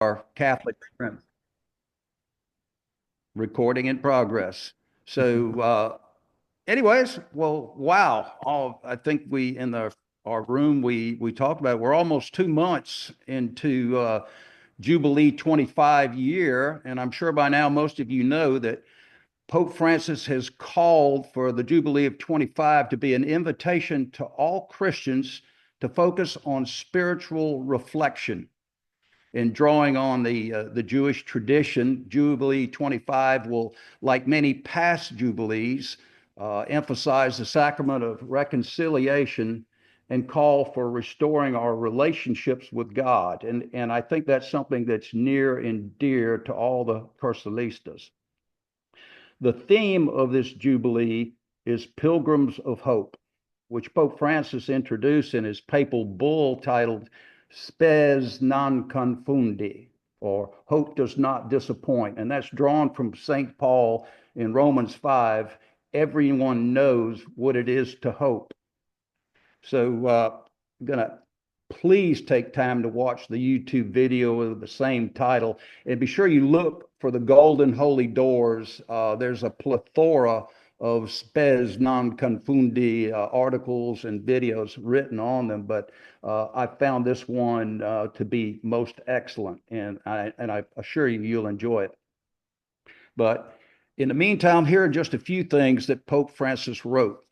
our Catholic friends. Recording in progress. So, anyways, well, wow. I think we in our room we talked about it. We're almost 2 months into Jubilee 25 year, and I'm sure by now most of you know that Pope Francis has called for the Jubilee of 25 to be an invitation to all Christians to focus on spiritual reflection. In drawing on the Jewish tradition, Jubilee 25 will, like many past jubilees, emphasize the sacrament of reconciliation and call for restoring our relationships with God. And I think that's something that's near and dear to all the Cursillistas. The theme of this Jubilee is Pilgrims of Hope, which Pope Francis introduced in his papal bull titled Spes non confundi, or Hope Does Not Disappoint. And that's drawn from St. Paul in Romans 5. Everyone knows what it is to hope. So I'm going to please take time to watch the YouTube video of the same title. And be sure you look for the Golden Holy Doors. There's a plethora of spes non confundi articles and videos written on them, but I found this one to be most excellent, and I assure you you'll enjoy it. But in the meantime, here are just a few things that Pope Francis wrote.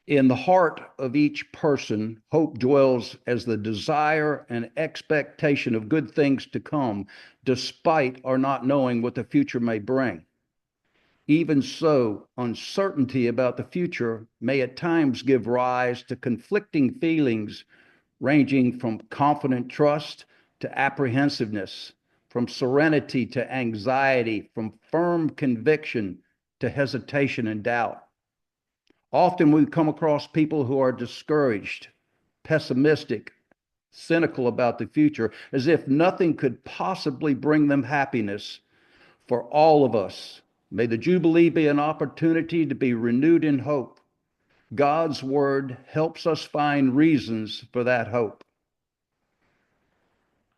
In the heart of each person, hope dwells as the desire and expectation of good things to come, despite our not knowing what the future may bring. Even so, uncertainty about the future may at times give rise to conflicting feelings, ranging from confident trust to apprehensiveness, from serenity to anxiety, from firm conviction to hesitation and doubt. Often we come across people who are discouraged, pessimistic, cynical about the future, as if nothing could possibly bring them happiness. For all of us, may the Jubilee be an opportunity to be renewed in hope. God's word helps us find reasons for that hope.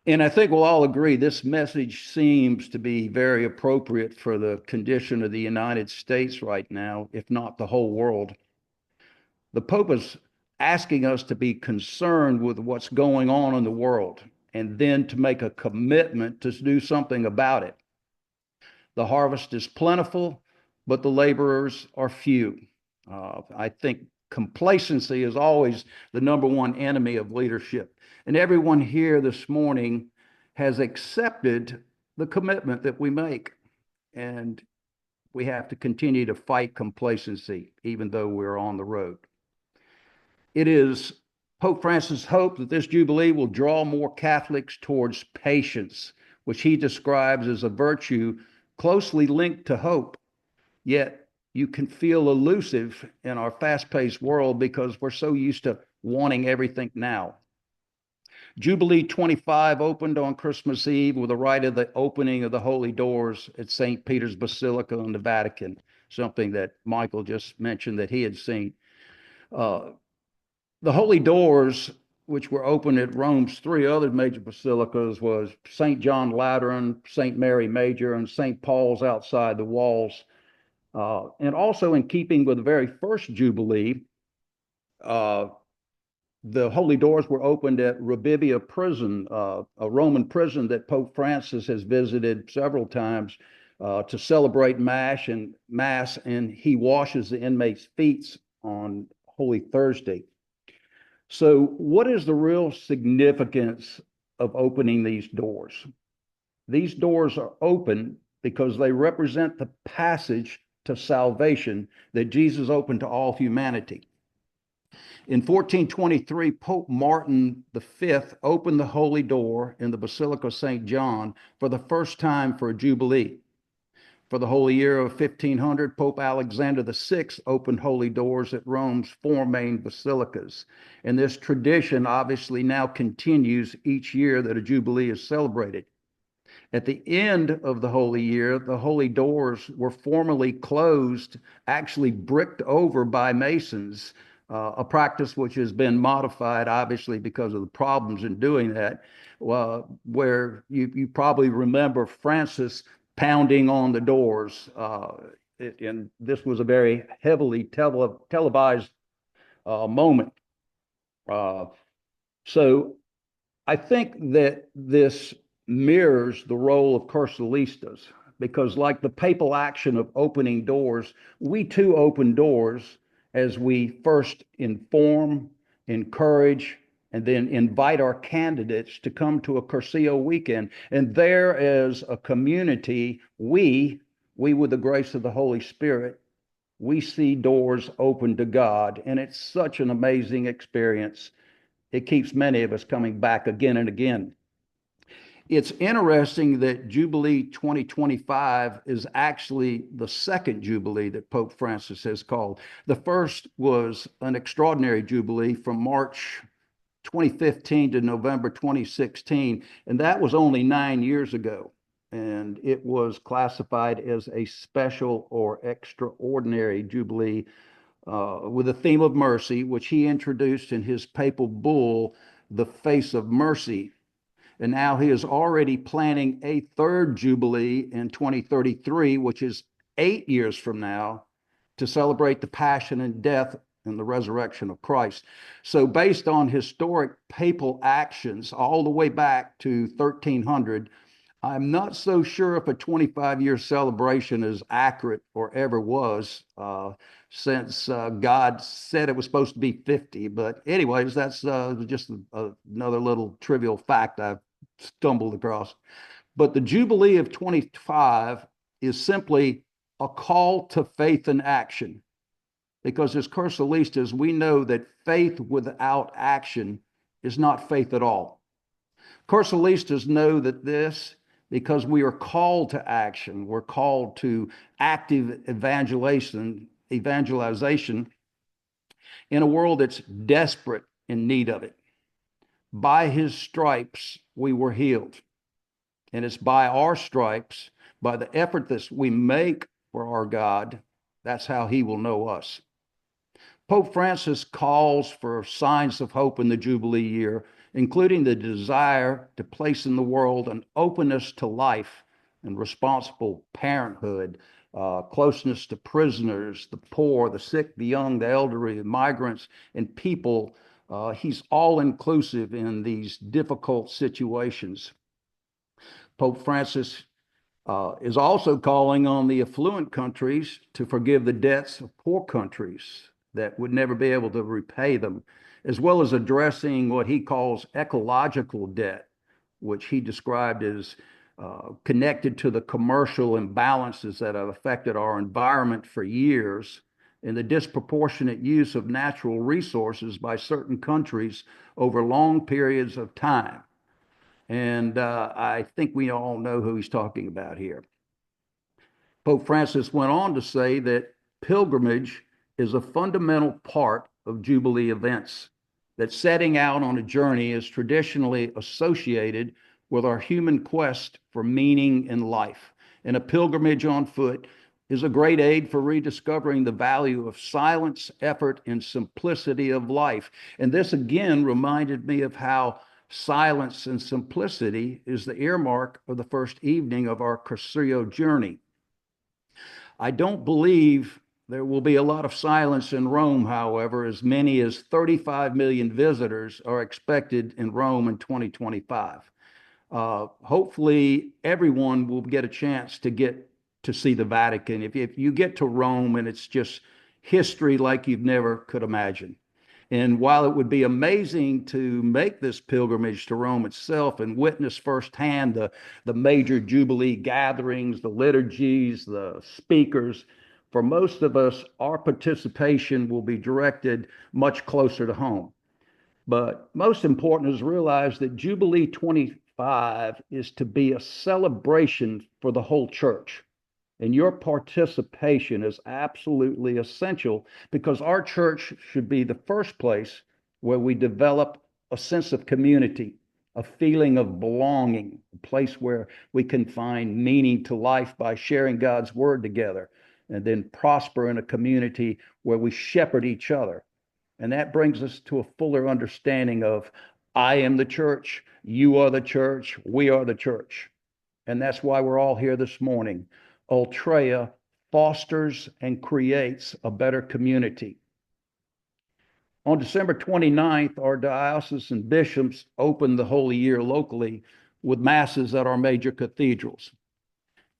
And I think we'll all agree this message seems to be very appropriate for the condition of the United States right now, if not the whole world. The Pope is asking us to be concerned with what's going on in the world and then to make a commitment to do something about it. The harvest is plentiful, but the laborers are few. I think complacency is always the number one enemy of leadership. And everyone here this morning has accepted the commitment that we make. And we have to continue to fight complacency, even though we're on the road. It is Pope Francis' hope that this Jubilee will draw more Catholics towards patience, which he describes as a virtue closely linked to hope. Yet you can feel elusive in our fast-paced world because we're so used to wanting everything now. Jubilee 25 opened on Christmas Eve with a rite of the opening of the holy doors at St. Peter's Basilica in the Vatican, something that Michael just mentioned that he had seen. The holy doors, which were opened at Rome's three other major basilicas, was St. John Lateran, St. Mary Major, and St. Paul's outside the walls. And also in keeping with the very first Jubilee, the holy doors were opened at Rebibbia prison, a Roman prison that Pope Francis has visited several times to celebrate Mass, and he washes the inmates' feet on Holy Thursday. So what is the real significance of opening these doors? These doors are open because they represent the passage to salvation that Jesus opened to all humanity. In 1423, Pope Martin V opened the holy door in the Basilica of St. John for the first time for a Jubilee. For the holy year of 1500, Pope Alexander VI opened holy doors at Rome's four main basilicas. And this tradition obviously now continues each year that a Jubilee is celebrated. At the end of the holy year, the holy doors were formally closed, actually bricked over by masons, a practice which has been modified, obviously, because of the problems in doing that, where you probably remember Francis pounding on the doors. And this was a very heavily televised moment. Uh, so I think that this mirrors the role of Cursillistas because, like the papal action of opening doors, we too open doors as we first inform, encourage, and then invite our candidates to come to a Cursillo weekend. And there, as a community, we with the grace of the Holy Spirit, we see doors open to God, and it's such an amazing experience. It keeps many of us coming back again and again. It's interesting that Jubilee 2025 is actually the second Jubilee that Pope Francis has called. The first was an extraordinary Jubilee from March 2015 to November 2016, and that was only 9 years ago. And it was classified as a special or extraordinary Jubilee with a theme of mercy, which he introduced in his papal bull, The Face of Mercy. And now he is already planning a third Jubilee in 2033, which is 8 years from now, to celebrate the passion and death and the resurrection of Christ. So, based on historic papal actions all the way back to 1300, I'm not so sure if a 25-year celebration is accurate or ever was, since God said it was supposed to be 50. But anyways, that's just another little trivial fact I've stumbled across. But the Jubilee of 25 is simply a call to faith and action. Because as Cursillistas, we know that faith without action is not faith at all. Cursillistas know that this because we are called to action. We're called to active evangelization in a world that's desperate in need of it. By his stripes, we were healed. And it's by our stripes, by the effort that we make for our God, that's how he will know us. Pope Francis calls for signs of hope in the Jubilee year, including the desire to place in the world an openness to life and responsible parenthood, closeness to prisoners, the poor, the sick, the young, the elderly, the migrants, and people. He's all inclusive in these difficult situations. Pope Francis is also calling on the affluent countries to forgive the debts of poor countries that would never be able to repay them, as well as addressing what he calls ecological debt, which he described as connected to the commercial imbalances that have affected our environment for years and the disproportionate use of natural resources by certain countries over long periods of time. And I think we all know who he's talking about here. Pope Francis went on to say that pilgrimage is a fundamental part of Jubilee events, that setting out on a journey is traditionally associated with our human quest for meaning in life. And a pilgrimage on foot is a great aid for rediscovering the value of silence, effort, and simplicity of life. And this again reminded me of how silence and simplicity is the earmark of the first evening of our Cursillo journey. I don't believe there will be a lot of silence in Rome, however. As many as 35 million visitors are expected in Rome in 2025. Hopefully, everyone will get a chance to get to see the Vatican. If you get to Rome and it's just history like you've never could imagine. And while it would be amazing to make this pilgrimage to Rome itself and witness firsthand the major Jubilee gatherings, the liturgies, the speakers, for most of us, our participation will be directed much closer to home. But most important is realize that Jubilee 25 is to be a celebration for the whole church. And your participation is absolutely essential because our church should be the first place where we develop a sense of community, a feeling of belonging, a place where we can find meaning to life by sharing God's word together, and then prosper in a community where we shepherd each other. And that brings us to a fuller understanding of I am the church, you are the church, we are the church. And that's why we're all here this morning. Ultrea fosters and creates a better community. On December 29th, our diocesan bishops opened the Holy Year locally with masses at our major cathedrals.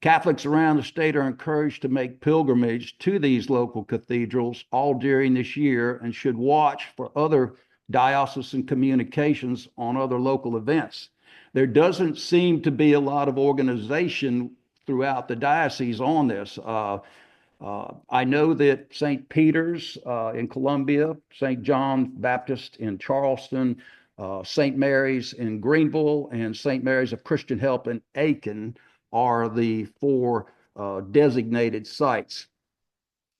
Catholics around the state are encouraged to make pilgrimage to these local cathedrals all during this year and should watch for other diocesan communications on other local events. There doesn't seem to be a lot of organization throughout the diocese on this. I know that St. Peter's in Columbia, St. John Baptist in Charleston, St. Mary's in Greenville, and St. Mary's of Christian Help in Aiken are the four designated sites.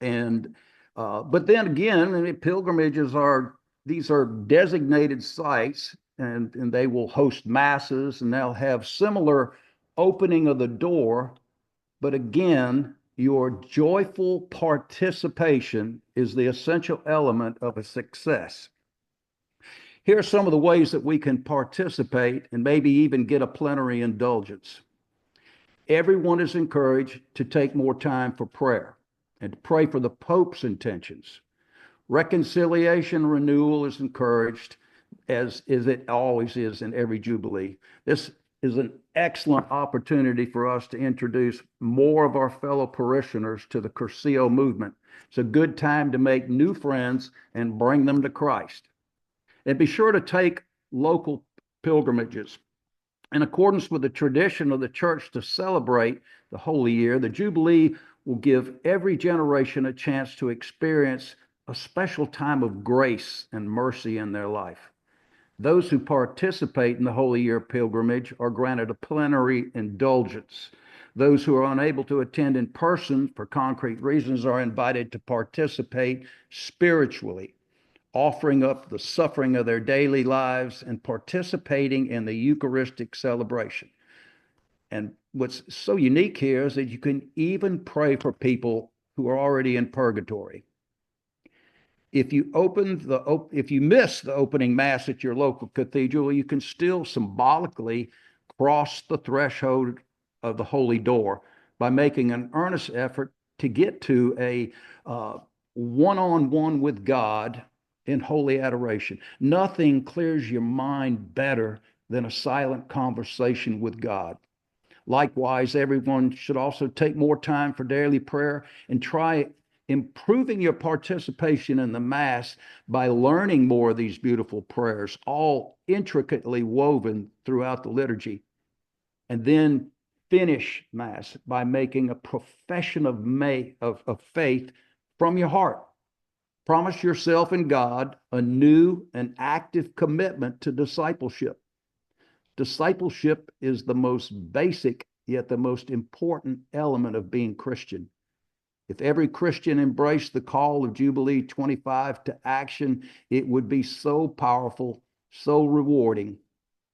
And but then again, pilgrimages are these are designated sites, and they will host masses, and they'll have similar opening of the door, but again, your joyful participation is the essential element of a success. Here are some of the ways that we can participate and maybe even get a plenary indulgence. Everyone is encouraged to take more time for prayer and to pray for the Pope's intentions. Reconciliation renewal is encouraged, as it always is in every Jubilee. This is an excellent opportunity for us to introduce more of our fellow parishioners to the Cursillo movement. It's a good time to make new friends and bring them to Christ. And be sure to take local pilgrimages. In accordance with the tradition of the church to celebrate the Holy Year, the Jubilee will give every generation a chance to experience a special time of grace and mercy in their life. Those who participate in the Holy Year pilgrimage are granted a plenary indulgence. Those who are unable to attend in person for concrete reasons are invited to participate spiritually, offering up the suffering of their daily lives and participating in the Eucharistic celebration. And what's so unique here is that you can even pray for people who are already in purgatory. If you miss the opening mass at your local cathedral, you can still symbolically cross the threshold of the holy door by making an earnest effort to get to a one-on-one with God in holy adoration. Nothing clears your mind better than a silent conversation with God. Likewise, everyone should also take more time for daily prayer and try improving your participation in the Mass by learning more of these beautiful prayers, all intricately woven throughout the liturgy. And then finish Mass by making a profession of faith from your heart. Promise yourself and God a new and active commitment to discipleship. Discipleship is the most basic, yet the most important element of being Christian. If every Christian embraced the call of Jubilee 25 to action, it would be so powerful, so rewarding,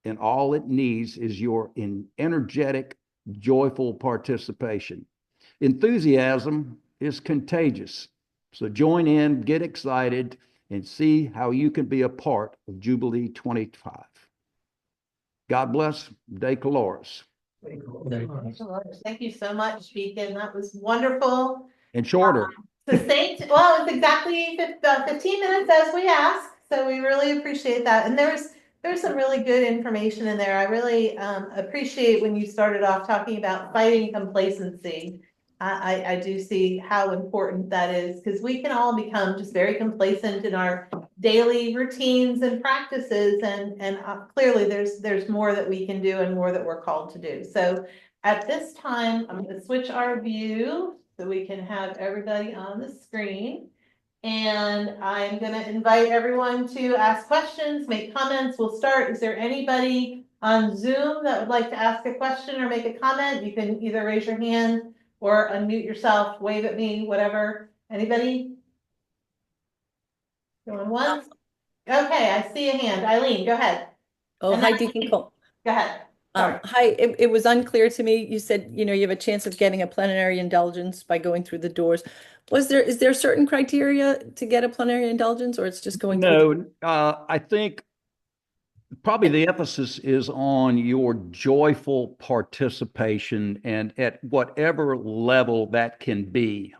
and all it needs is your energetic, joyful participation. Enthusiasm is contagious. So join in, get excited, and see how you can be a part of Jubilee 25. God bless. De Caloris. Thank you so much, Deacon. That was wonderful. And shorter. Succinct. Well, it's exactly 15 minutes as we asked, so we really appreciate that. And there's some really good information in there. I really appreciate when you started off talking about fighting complacency. I do see how important that is, because we can all become just very complacent in our daily routines and practices, and clearly there's more that we can do and more that we're called to do. So at this time, I'm going to switch our view so we can have everybody on the screen. And I'm going to invite everyone to ask questions, make comments. We'll start. Is there anybody on Zoom that would like to ask a question or make a comment? You can either raise your hand or unmute yourself, wave at me, whatever. Anybody? Going once? Okay, I see a hand. Eileen, go ahead. Oh, And hi, then- Deacon Cole. Go ahead. Hi, it was unclear to me. You said, you have a chance of getting a plenary indulgence by going through the doors. Is there certain criteria to get a plenary indulgence, or it's just going through? No, I think probably the emphasis is on your joyful participation and at whatever level that can be.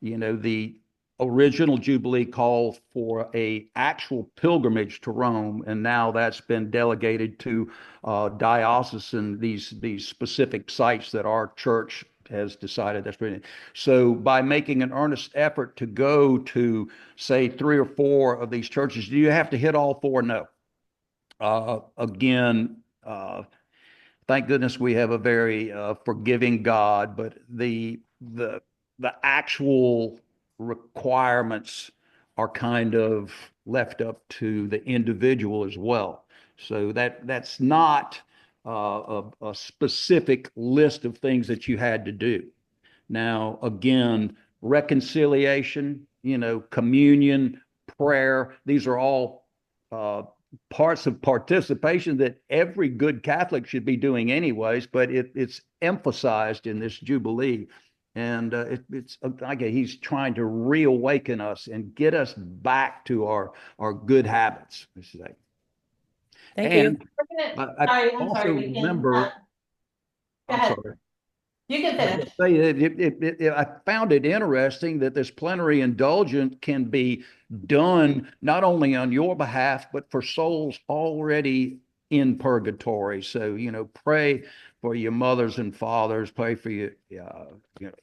The original Jubilee called for a actual pilgrimage to Rome, and now that's been delegated to diocesan these specific sites that our church has decided that's brilliant. So by making an earnest effort to go to, say, 3 or 4 of these churches, do you have to hit all 4? No. Again, thank goodness we have a very forgiving God, but the actual requirements are kind of left up to the individual as well. So that's not a specific list of things that you had to do. Now, again, reconciliation, communion, prayer, these are all uh, parts of participation that every good Catholic should be doing anyways, but it's emphasized in this Jubilee. And it's like he's trying to reawaken us and get us back to our good habits. Thank you. And I Sorry, I'm also sorry, Deacon. remember, Go I'm ahead. sorry. You can I was finish. going to say, I found it interesting that this plenary indulgence can be done not only on your behalf, but for souls already in purgatory. So, pray for your mothers and fathers, pray for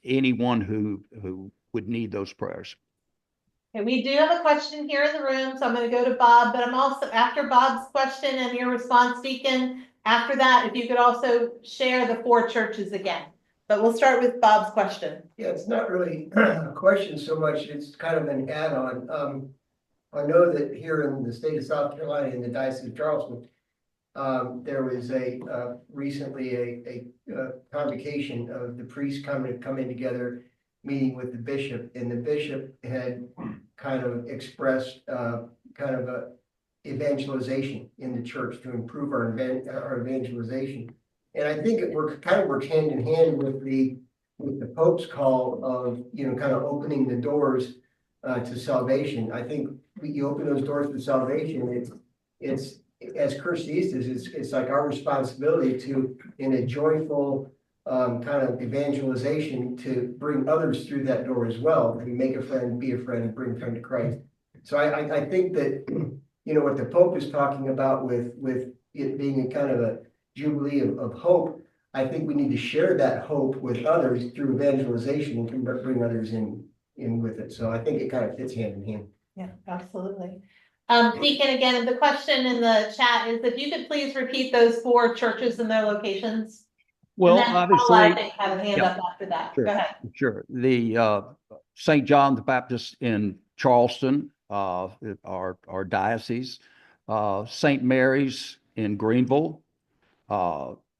anyone who would need those prayers. Okay, we do have a question here in the room, so I'm going to go to Bob, but I'm also, after Bob's question and your response, Deacon, after that, if you could also share the 4 churches again. But we'll start with Bob's question. Yeah, it's not really a question so much, it's kind of an add-on. I know that here in the state of South Carolina, in the Diocese of Charleston, there was recently a convocation of the priests coming together, meeting with the bishop, and the bishop had kind of expressed kind of a evangelization in the church to improve our evangelization. And I think we're kind of work hand in hand with the Pope's call of, kind of opening the doors to salvation. I think you open those doors to salvation, it's as Cursillistas, it's like our responsibility to, in a joyful kind of evangelization, to bring others through that door as well, and make a friend, be a friend, and bring a friend to Christ. So I think that, what the Pope is talking about with it being a kind of a jubilee of hope, I think we need to share that hope with others through evangelization and can bring others in with it. So I think it kind of fits hand in hand. Yeah, absolutely. Deacon, again, the question in the chat is if you could please repeat those 4 churches and their locations. Well, and then obviously, Paula, I think, have a hand yeah, up after that. sure, Go ahead. sure. The St. John the Baptist in Charleston, our diocese, St. Mary's in Greenville,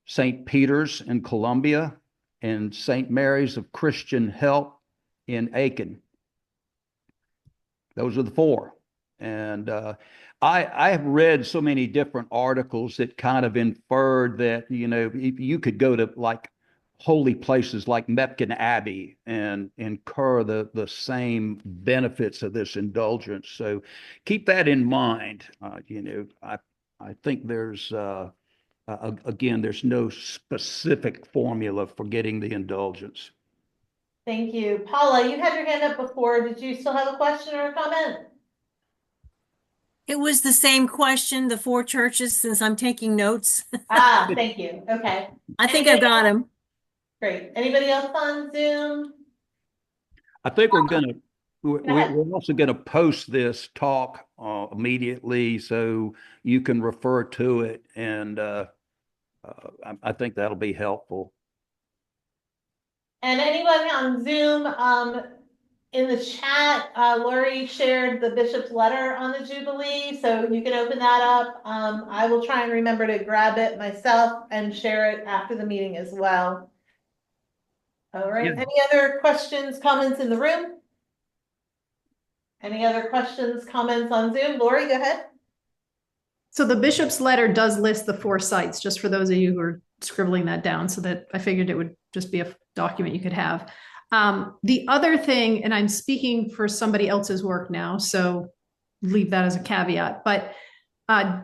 St. Peter's in Columbia, and St. Mary's of Christian Help in Aiken. Those are the 4. And I have read so many different articles that kind of inferred that, you could go to like holy places like Mepkin Abbey and incur the same benefits of this indulgence. So keep that in mind. I think there's again, there's no specific formula for getting the indulgence. Thank you. Paula, you had your hand up before. Did you still have a question or a comment? It was the same question, the 4 churches, since I'm taking notes. Thank you. Okay. I think I've got them. Great. Anybody else on Zoom? I think we're ahead. also gonna post this talk immediately so you can refer to it, and I think that'll be helpful. And anyone on Zoom, in the chat, Lori shared the bishop's letter on the Jubilee, so you can open that up. I will try and remember to grab it myself and share it after the meeting as well. All right. Yeah. Any other questions, comments in the room? Any other questions, comments on Zoom? Lori, go ahead. So the bishop's letter does list the 4 sites, just for those of you who are scribbling that down, so that I figured it would just be a document you could have. The other thing, and I'm speaking for somebody else's work now, so leave that as a caveat, but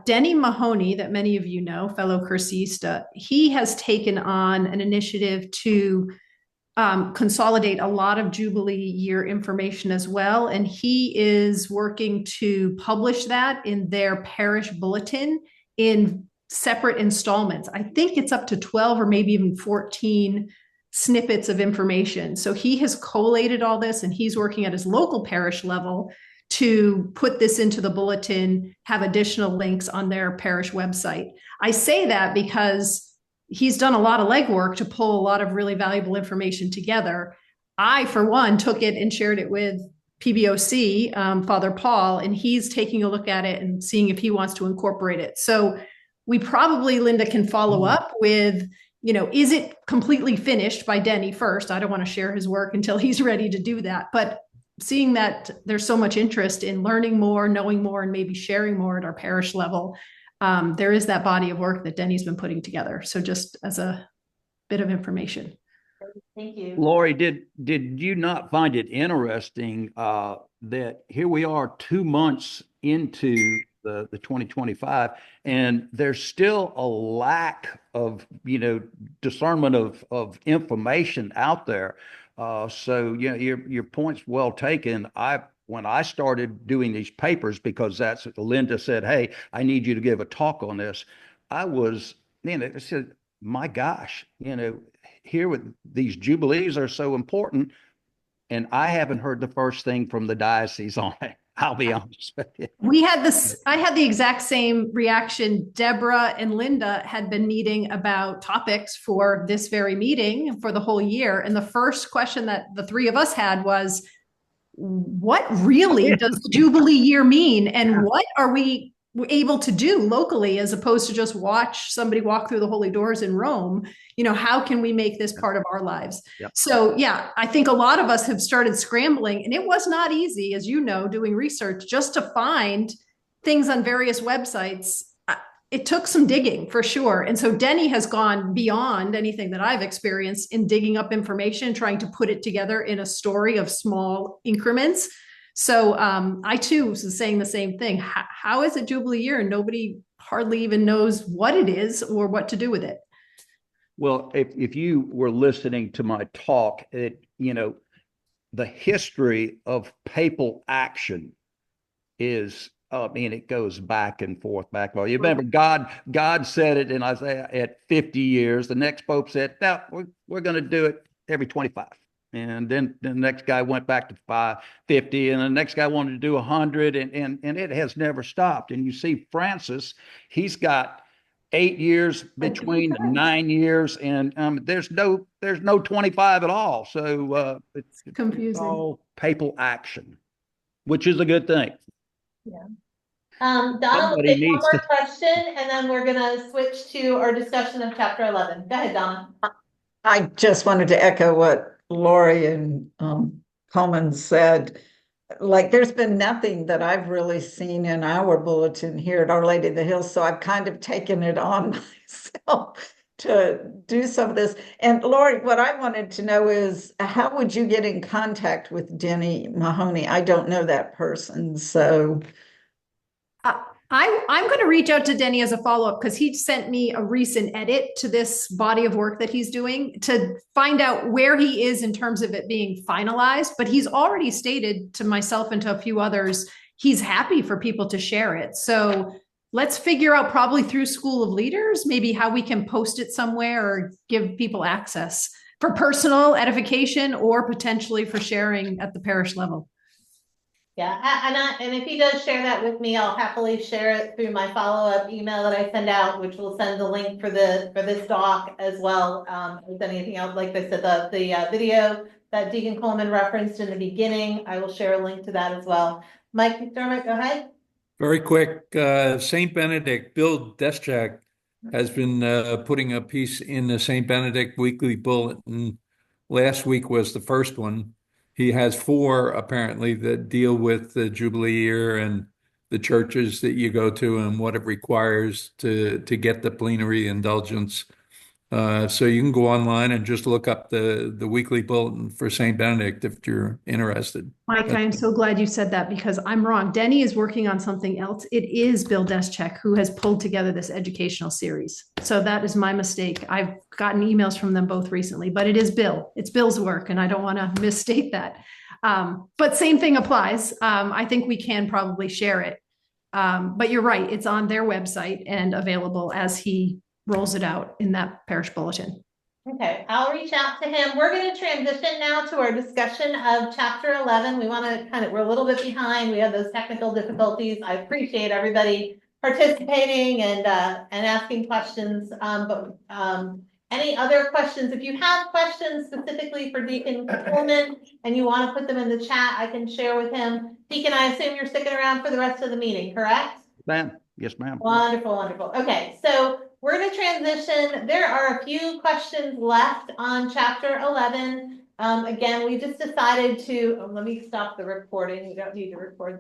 Denny Mahoney, that many of you know, fellow Cursista, he has taken on an initiative to consolidate a lot of Jubilee year information as well. And he is working to publish that in their parish bulletin in separate installments. I think it's up to 12 or maybe even 14 snippets of information. So he has collated all this, and he's working at his local parish level to put this into the bulletin, have additional links on their parish website. I say that because he's done a lot of legwork to pull a lot of really valuable information together. I, for one, took it and shared it with PBOC, Father Paul, and he's taking a look at it and seeing if he wants to incorporate it. So we probably, Linda, can follow up with, is it completely finished by Denny first? I don't want to share his work until he's ready to do that. But seeing that there's so much interest in learning more, knowing more, and maybe sharing more at our parish level, there is that body of work that Denny's been putting together. So just as a bit of information. Thank you. Lori, did you not find it interesting that here we are 2 months into the 2025, and there's still a lack of discernment of information out there. So your point's well taken. When I started doing these papers, because that's Linda said, hey, I need you to give a talk on this. I said, my gosh, here with these jubilees are so important, and I haven't heard the first thing from the diocese on it. I'll be honest with you. I had the exact same reaction. Deborah and Linda had been meeting about topics for this very meeting for the whole year. And the first question that the 3 of us had was, what really does the Jubilee year mean? And what are we able to do locally, as opposed to just watch somebody walk through the holy doors in Rome? How can we make this part of our lives? Yep. So I think a lot of us have started scrambling, and it was not easy, as you know, doing research just to find things on various websites. It took some digging for sure. And so Denny has gone beyond anything that I've experienced in digging up information, trying to put it together in a story of small increments. So I too was saying the same thing. How is it Jubilee year and nobody hardly even knows what it is or what to do with it? Well, if you were listening to my talk, the history of papal action is, it goes back and forth, Well, you remember God said it in Isaiah at 50 years. The next pope said, no, we're going to do it every 25. And then the next guy went back to 50, and the next guy wanted to do 100, and it has never stopped. And you see Francis, he's got 8 years between 9 years, and there's no 25 at all. So it's confusing. It's all papal action, which is a good thing. Yeah. Donna, we'll take one more question, and then we're going to switch to our discussion of chapter 11. Go ahead, Donna. I just wanted to echo what Lori and Coleman said. Like, there's been nothing that I've really seen in our bulletin here at Our Lady of the Hills, so I've kind of taken it on myself to do some of this. And Lori, what I wanted to know is, how would you get in contact with Denny Mahoney? I don't know that person, so... I'm going to reach out to Denny as a follow-up, because he sent me a recent edit to this body of work that he's doing to find out where he is in terms of it being finalized. But he's already stated to myself and to a few others, he's happy for people to share it. So let's figure out, probably through School of Leaders, maybe how we can post it somewhere or give people access for personal edification or potentially for sharing at the parish level. Yeah, and if he does share that with me, I'll happily share it through my follow-up email that I send out, which will send the link for this doc as well. With anything else, like I said, the video that Deacon Coleman referenced in the beginning, I will share a link to that as well. Mike McDermott, go ahead. Very quick, St. Benedict, Bill Deschak has been putting a piece in the St. Benedict Weekly Bulletin. Last week was the first one. He has 4 apparently that deal with the Jubilee year, and the churches that you go to and what it requires to get the plenary indulgence. So you can go online and just look up the weekly bulletin for St. Benedict if you're interested. Mike, I am so glad you said that because I'm wrong. Denny is working on something else. It is Bill Deschek who has pulled together this educational series. So that is my mistake. I've gotten emails from them both recently, but it is Bill. It's Bill's work, and I don't want to misstate that. But same thing applies. I think we can probably share it. But you're right. It's on their website and available as he rolls it out in that parish bulletin. Okay, I'll reach out to him. We're going to transition now to our discussion of chapter 11. We want to we're a little bit behind. We have those technical difficulties. I appreciate everybody participating and asking questions. Any other questions? If you have questions specifically for Deacon Coleman and you want to put them in the chat, I can share with him. Deacon, I assume you're sticking around for the rest of the meeting, correct? Ma'am, yes, ma'am. Wonderful, wonderful. Okay, so we're going to transition. There are a few questions left on chapter 11. Again, we just decided to, let me stop the recording. We don't need to record